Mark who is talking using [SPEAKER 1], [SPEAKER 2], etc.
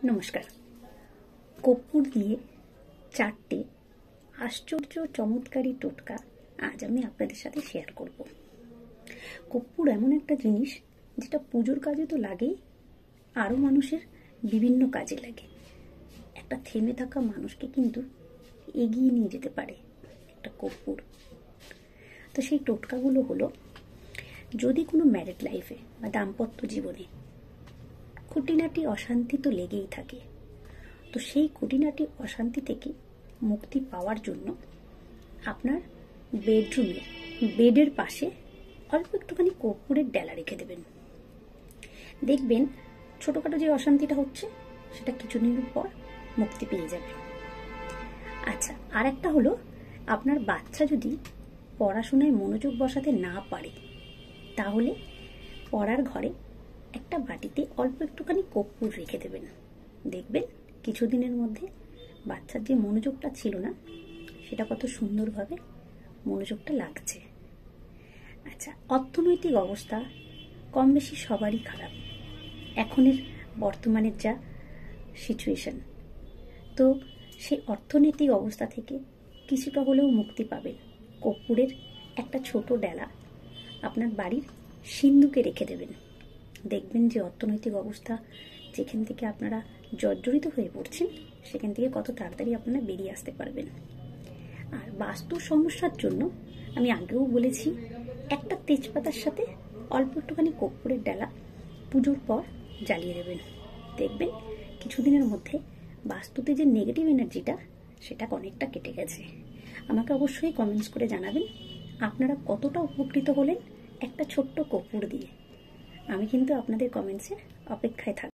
[SPEAKER 1] নমস্কার। কর্পূর দিয়ে 4টে আশ্চর্য চমৎকারী টোটকা আজ আমি আপনাদের সাথে শেয়ার করব। কর্পূর এমন একটা জিনিস যেটা পুজোর কাজে তো লাগেই, আরও মানুষের বিভিন্ন কাজে লাগে। একটা থেমে থাকা মানুষকে কিন্তু এগিয়ে নিয়ে যেতে পারে একটা কর্পূর। তো সেই টোটকাগুলো হলো, যদি কোনো ম্যারিড লাইফে বা দাম্পত্য জীবনে খুঁটিনাটি অশান্তি তো লেগেই থাকে, তো সেই খুঁটিনাটি অশান্তি থেকে মুক্তি পাওয়ার জন্য আপনার বেডরুমে বেডের পাশে অল্প একটুখানি কর্পূরের ডেলা রেখে দেবেন। দেখবেন ছোটোখাটো যে অশান্তিটা হচ্ছে সেটা কিছুদিনের পর মুক্তি পেয়ে যাবে। আচ্ছা, আর একটা হলো, আপনার বাচ্চা যদি পড়াশোনায় মনোযোগ বসাতে না পারে, তাহলে পড়ার ঘরে একটা বাটিতে অল্প একটুখানি কর্পূর রেখে দেবেন। দেখবেন কিছুদিনের মধ্যে বাচ্চার যে মনোযোগটা ছিল না, সেটা কত সুন্দরভাবে মনোযোগটা লাগছে। আচ্ছা, অর্থনৈতিক অবস্থা কম বেশি সবারই খারাপ এখনের বর্তমানের যা সিচুয়েশন। তো সেই অর্থনৈতিক অবস্থা থেকে কিছুটা হলেও মুক্তি পাবেন কর্পূরের একটা ছোট ডেলা আপনার বাড়ির সিন্ধুকে রেখে দেবেন। দেখবেন যে অর্থনৈতিক অবস্থা যেখান থেকে আপনারা জর্জরিত হয়ে পড়ছেন, সেখান থেকে কত তাড়াতাড়ি আপনারা বেরিয়ে আসতে পারবেন। আর বাস্তু সমস্যার জন্য আমি আগেও বলেছি, একটা তেজপাতার সাথে অল্প একটুখানি কর্পূরের ডালা পুজোর পর জ্বালিয়ে দেবেন। দেখবেন কিছুদিনের মধ্যে বাস্তুতে যে নেগেটিভ এনার্জিটা, সেটা অনেকটা কেটে গেছে। আমাকে অবশ্যই কমেন্টস করে জানাবেন আপনারা কতটা উপকৃত হলেন একটা ছোট্ট কর্পূর দিয়ে। আমি কিন্তু আপনাদের কমেন্টসের অপেক্ষায় থাকব।